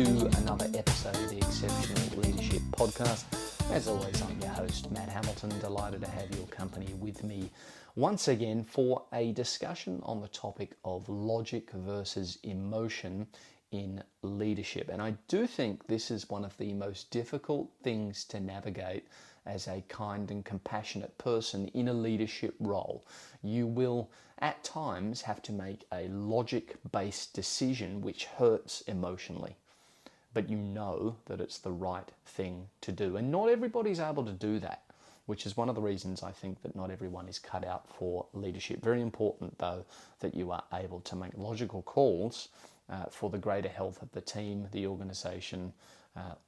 to another episode of the Exceptional Leadership Podcast. As always, I'm your host, Matt Hamilton. Delighted to have your company with me once again for a discussion on the topic of logic versus emotion in leadership. And I do think this is one of the most difficult things to navigate as a kind and compassionate person in a leadership role. You will at times have to make a logic-based decision which hurts emotionally, but you know that it's the right thing to do. And not everybody's able to do that, which is one of the reasons I think that not everyone is cut out for leadership. Very important, though, that you are able to make logical calls for the greater health of the team, the organization,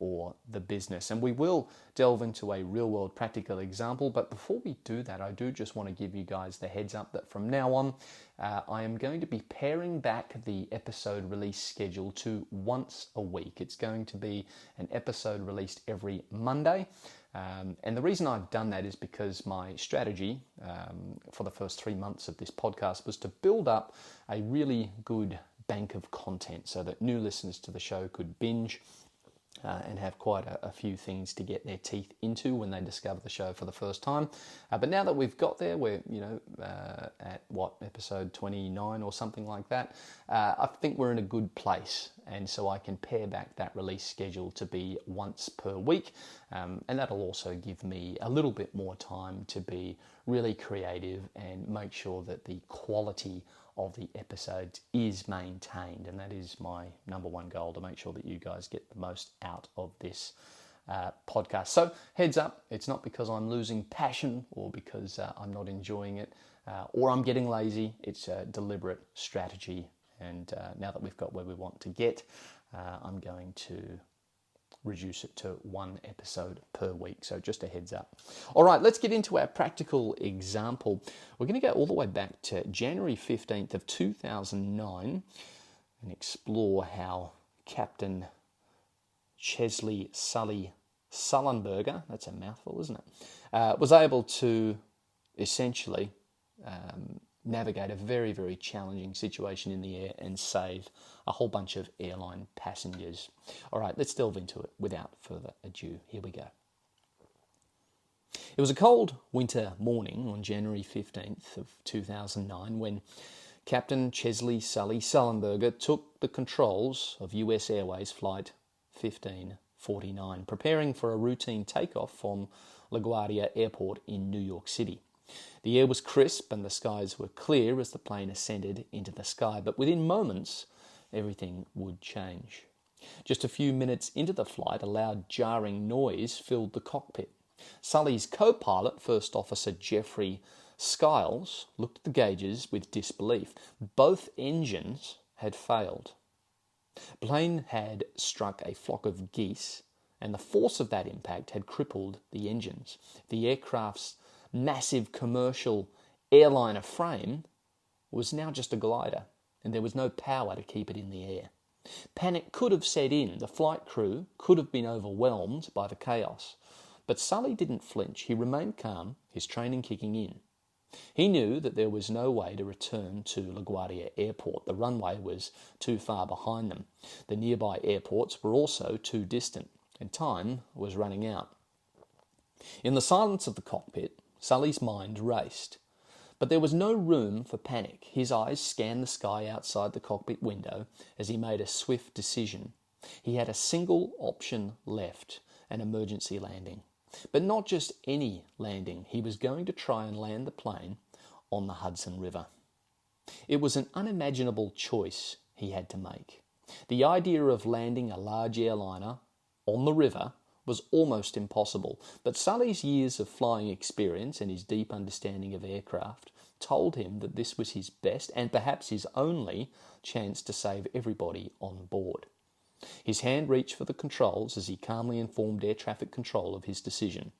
or the business. And we will delve into a real-world practical example, but before we do that, I do just want to give you guys the heads up that from now on, I am going to be paring back the episode release schedule to once a week. It's going to be an episode released every Monday. And the reason I've done that is because my strategy for the first 3 months of this podcast was to build up a really good bank of content so that new listeners to the show could binge and have quite a few things to get their teeth into when they discover the show for the first time. But now that we've got there, we're at episode 29 or something like that. I think we're in a good place, and so I can pare back that release schedule to be once per week, and that'll also give me a little bit more time to be really creative and make sure that the quality of the episode is maintained, and that is my number one goal, to make sure that you guys get the most out of this podcast. So heads up, it's not because I'm losing passion or because I'm not enjoying it or I'm getting lazy. It's a deliberate strategy, and now that we've got where we want to get, I'm going to reduce it to one episode per week. So just a heads up. All right, let's get into our practical example. We're going to go all the way back to January 15th of 2009 and explore how Captain Chesley Sully Sullenberger, that's a mouthful, isn't it, was able to essentially navigate a very, very challenging situation in the air and save a whole bunch of airline passengers. All right, let's delve into it without further ado. Here we go. It was a cold winter morning on January 15th of 2009 when Captain Chesley Sully Sullenberger took the controls of US Airways Flight 1549, preparing for a routine takeoff from LaGuardia Airport in New York City. The air was crisp and the skies were clear as the plane ascended into the sky, but within moments, everything would change. Just a few minutes into the flight, a loud jarring noise filled the cockpit. Sully's co-pilot, First Officer Jeffrey Skiles, looked at the gauges with disbelief. Both engines had failed. The plane had struck a flock of geese, and the force of that impact had crippled the engines. The aircraft's massive commercial airliner frame was now just a glider, and there was no power to keep it in the air. Panic could have set in. The flight crew could have been overwhelmed by the chaos. But Sully didn't flinch. He remained calm, his training kicking in. He knew that there was no way to return to LaGuardia Airport. The runway was too far behind them. The nearby airports were also too distant, and time was running out. In the silence of the cockpit, Sully's mind raced. But there was no room for panic. His eyes scanned the sky outside the cockpit window as he made a swift decision. He had a single option left, an emergency landing. But not just any landing. He was going to try and land the plane on the Hudson River. It was an unimaginable choice he had to make. The idea of landing a large airliner on the river was almost impossible, but Sully's years of flying experience and his deep understanding of aircraft told him that this was his best and perhaps his only chance to save everybody on board. His hand reached for the controls as he calmly informed air traffic control of his decision.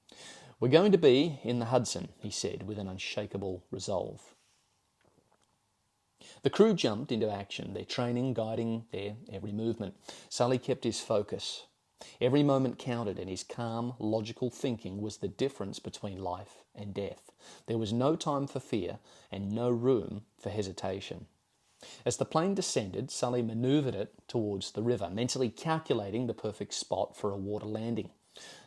"We're going to be in the Hudson," he said with an unshakable resolve. The crew jumped into action, their training guiding their every movement. Sully kept his focus. Every moment counted, and his calm, logical thinking was the difference between life and death. There was no time for fear and no room for hesitation. As the plane descended, Sully manoeuvred it towards the river, mentally calculating the perfect spot for a water landing.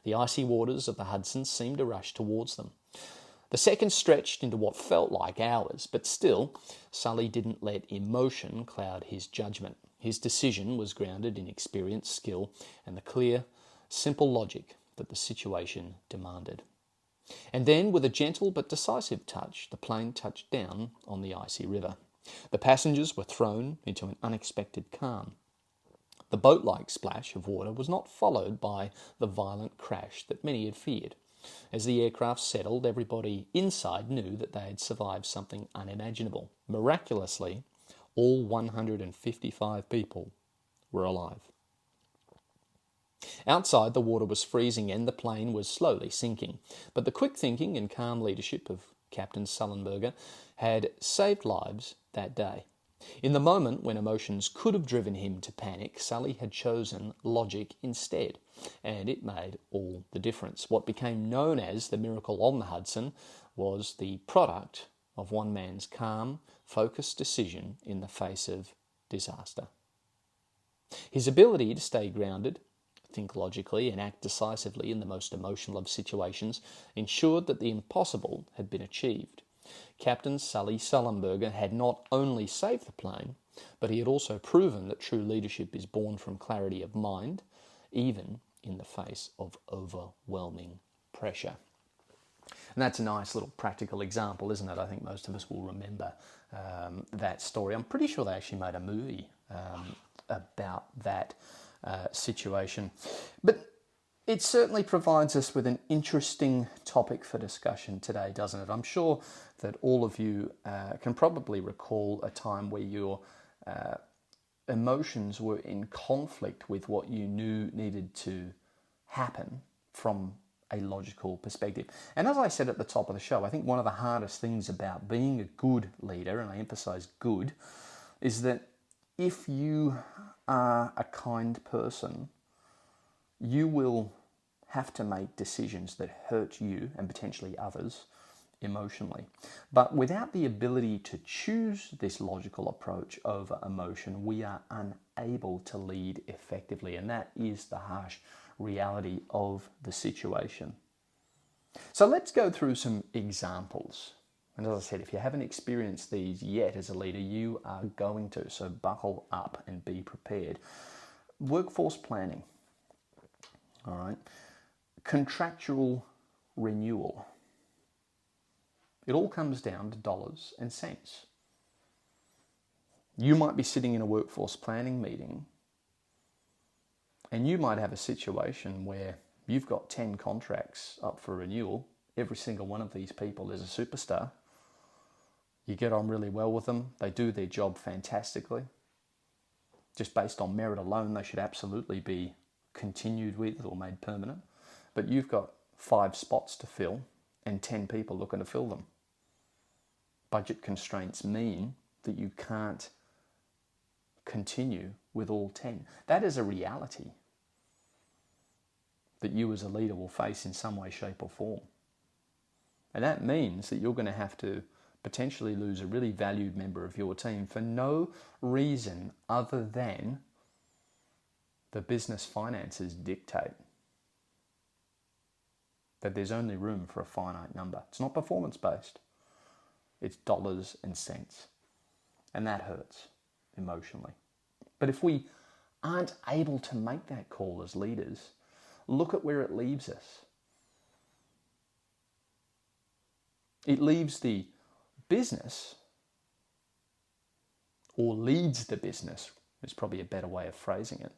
The icy waters of the Hudson seemed to rush towards them. The seconds stretched into what felt like hours, but still, Sully didn't let emotion cloud his judgment. His decision was grounded in experience, skill, and the clear, simple logic that the situation demanded. And then, with a gentle but decisive touch, the plane touched down on the icy river. The passengers were thrown into an unexpected calm. The boat-like splash of water was not followed by the violent crash that many had feared. As the aircraft settled, everybody inside knew that they had survived something unimaginable. Miraculously, all 155 people were alive. Outside, the water was freezing and the plane was slowly sinking. But the quick thinking and calm leadership of Captain Sullenberger had saved lives that day. In the moment when emotions could have driven him to panic, Sully had chosen logic instead, and it made all the difference. What became known as the miracle on the Hudson was the product of one man's calm, focused decision in the face of disaster. His ability to stay grounded, think logically, and act decisively in the most emotional of situations ensured that the impossible had been achieved. Captain Sully Sullenberger had not only saved the plane, but he had also proven that true leadership is born from clarity of mind, even in the face of overwhelming pressure. And that's a nice little practical example, isn't it? I think most of us will remember that story. I'm pretty sure they actually made a movie about that situation. But it certainly provides us with an interesting topic for discussion today, doesn't it? I'm sure that all of you can probably recall a time where your emotions were in conflict with what you knew needed to happen from a logical perspective. And as I said at the top of the show, I think one of the hardest things about being a good leader, and I emphasize good, is that if you are a kind person, you will have to make decisions that hurt you and potentially others emotionally. But without the ability to choose this logical approach over emotion, we are unable to lead effectively. And that is the harsh reality of the situation. So let's go through some examples. And as I said, if you haven't experienced these yet as a leader, you are going to. So buckle up and be prepared. Workforce planning. All right. Contractual renewal. It all comes down to dollars and cents. You might be sitting in a workforce planning meeting and you might have a situation where you've got 10 contracts up for renewal. Every single one of these people is a superstar. You get on really well with them. They do their job fantastically. Just based on merit alone, they should absolutely be continued with or made permanent. But you've got 5 spots to fill and 10 people looking to fill them. Budget constraints mean that you can't continue with all 10. That is a reality that you as a leader will face in some way, shape or form. And that means that you're going to have to potentially lose a really valued member of your team for no reason other than the business finances dictate that there's only room for a finite number. It's not performance-based. It's dollars and cents. And that hurts emotionally. But if we aren't able to make that call as leaders, look at where it leaves us. It leaves the business, or leads the business, is probably a better way of phrasing it,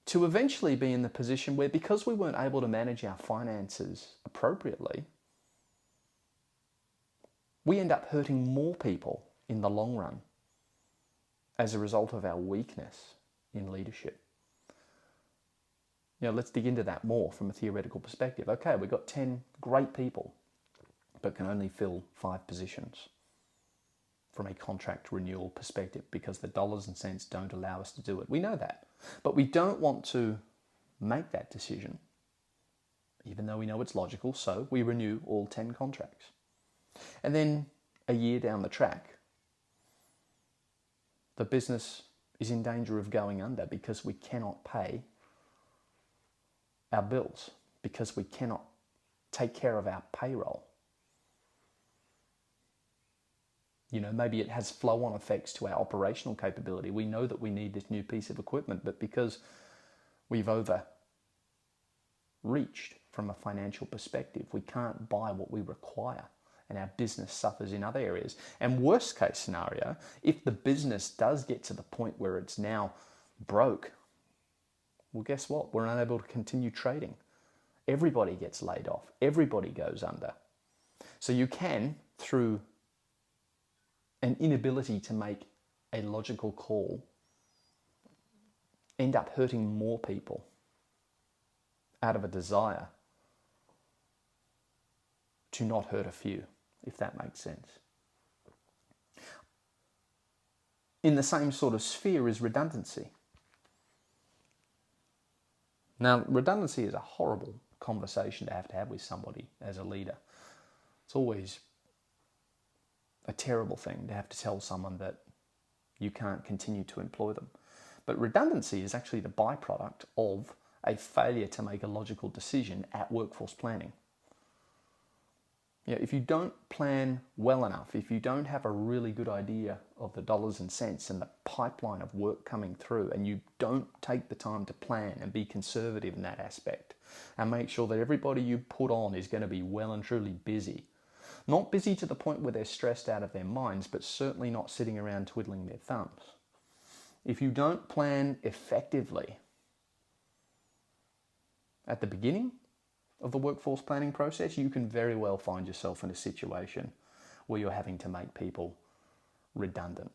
to eventually be in the position where, because we weren't able to manage our finances appropriately, we end up hurting more people in the long run as a result of our weakness in leadership. You know, let's dig into that more from a theoretical perspective. Okay, we've got 10 great people, but can only fill 5 positions from a contract renewal perspective because the dollars and cents don't allow us to do it. We know that. But we don't want to make that decision, even though we know it's logical, so we renew all 10 contracts. And then a year down the track, the business is in danger of going under because we cannot pay our bills, because we cannot take care of our payroll. Maybe it has flow-on effects to our operational capability. We know that we need this new piece of equipment, but because we've overreached from a financial perspective, we can't buy what we require, and our business suffers in other areas. And worst case scenario, if the business does get to the point where it's now broke, well, guess what? We're unable to continue trading. Everybody gets laid off. Everybody goes under. So you can, through an inability to make a logical call, end up hurting more people out of a desire to not hurt a few, if that makes sense. In the same sort of sphere is redundancy. Now, redundancy is a horrible conversation to have with somebody as a leader. It's always a terrible thing to have to tell someone that you can't continue to employ them. But redundancy is actually the byproduct of a failure to make a logical decision at workforce planning. If you don't plan well enough, if you don't have a really good idea of the dollars and cents and the pipeline of work coming through, and you don't take the time to plan and be conservative in that aspect and make sure that everybody you put on is going to be well and truly busy, not busy to the point where they're stressed out of their minds, but certainly not sitting around twiddling their thumbs. If you don't plan effectively at the beginning of the workforce planning process, you can very well find yourself in a situation where you're having to make people redundant.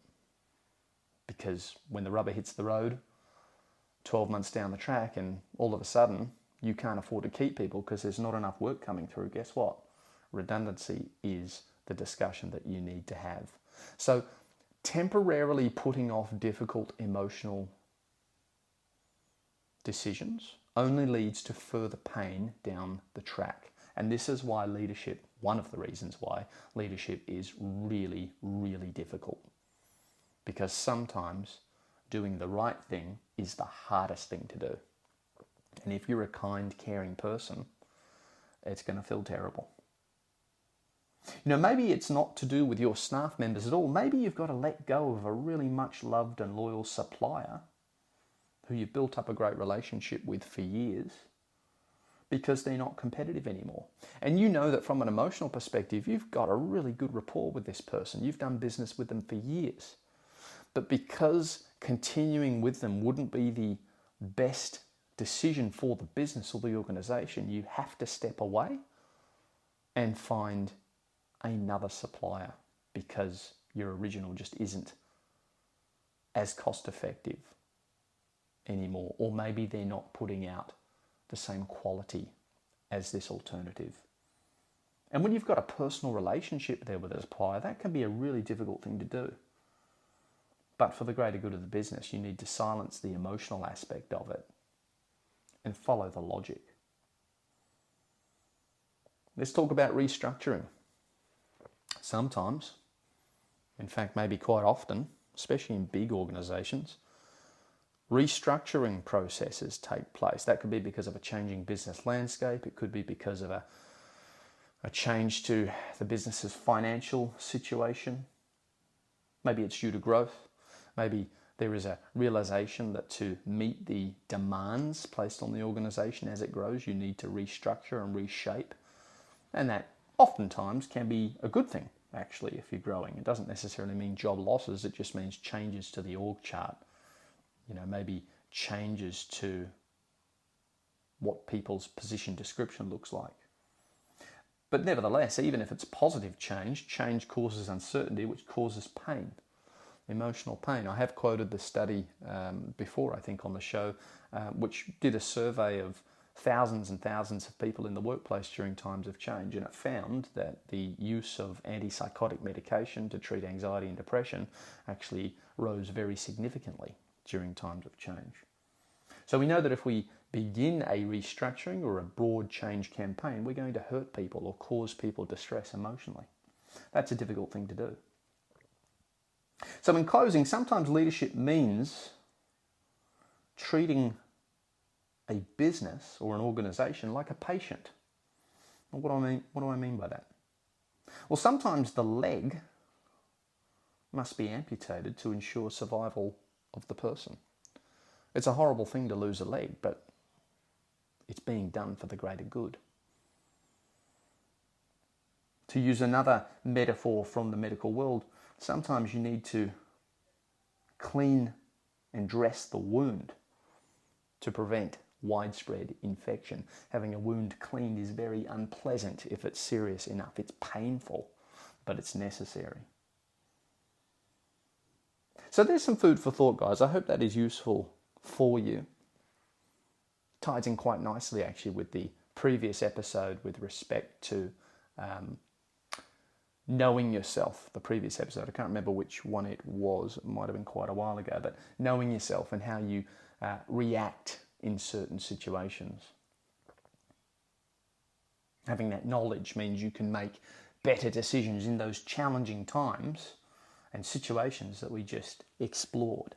Because when the rubber hits the road 12 months down the track and all of a sudden you can't afford to keep people because there's not enough work coming through, guess what? Redundancy is the discussion that you need to have. So temporarily putting off difficult emotional decisions only leads to further pain down the track. And this is why leadership, one of the reasons why leadership is really, really difficult. Because sometimes doing the right thing is the hardest thing to do. And if you're a kind, caring person, it's going to feel terrible. Maybe it's not to do with your staff members at all. Maybe you've got to let go of a really much loved and loyal supplier who you've built up a great relationship with for years because they're not competitive anymore. And you know that from an emotional perspective, you've got a really good rapport with this person. You've done business with them for years. But because continuing with them wouldn't be the best decision for the business or the organization, you have to step away and find another supplier because your original just isn't as cost effective anymore, or maybe they're not putting out the same quality as this alternative. And when you've got a personal relationship there with a supplier, that can be a really difficult thing to do. But for the greater good of the business, you need to silence the emotional aspect of it and follow the logic. Let's talk about restructuring. Sometimes, in fact, maybe quite often, especially in big organizations, restructuring processes take place. That could be because of a changing business landscape. It could be because of a change to the business's financial situation. Maybe it's due to growth. Maybe there is a realization that to meet the demands placed on the organization as it grows, you need to restructure and reshape. And that oftentimes can be a good thing, actually, if you're growing. It doesn't necessarily mean job losses. It just means changes to the org chart. Maybe changes to what people's position description looks like. But nevertheless, even if it's positive change, change causes uncertainty, which causes pain, emotional pain. I have quoted the study before, I think, on the show, which did a survey of thousands and thousands of people in the workplace during times of change, and it found that the use of antipsychotic medication to treat anxiety and depression actually rose very significantly during times of change. So we know that if we begin a restructuring or a broad change campaign, we're going to hurt people or cause people distress emotionally. That's a difficult thing to do. So in closing, sometimes leadership means treating a business or an organization like a patient. What do I mean by that? Well, sometimes the leg must be amputated to ensure survival of the person. It's a horrible thing to lose a leg, but it's being done for the greater good. To use another metaphor from the medical world, sometimes you need to clean and dress the wound to prevent widespread infection. Having a wound cleaned is very unpleasant if it's serious enough. It's painful, but it's necessary. So there's some food for thought, guys. I hope that is useful for you. Ties in quite nicely, actually, with the previous episode with respect to knowing yourself. The previous episode, I can't remember which one it was. It might have been quite a while ago, but knowing yourself and how you react in certain situations. Having that knowledge means you can make better decisions in those challenging times and situations that we just explored.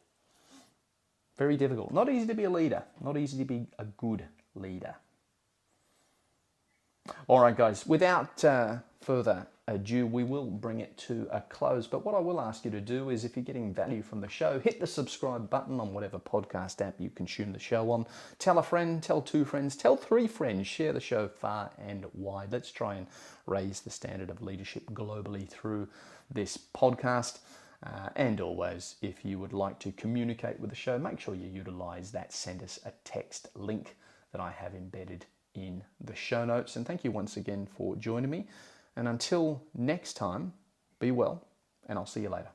Very difficult. Not easy to be a leader. Not easy to be a good leader. All right, guys, without further ado, we will bring it to a close. But what I will ask you to do is, if you're getting value from the show, hit the subscribe button on whatever podcast app you consume the show on. Tell a friend, tell 2 friends, tell 3 friends. Share the show far and wide. Let's try and raise the standard of leadership globally through this podcast. And always, if you would like to communicate with the show, make sure you utilize that send us a text link that I have embedded in the show notes. And thank you once again for joining me. And until next time, be well, and I'll see you later.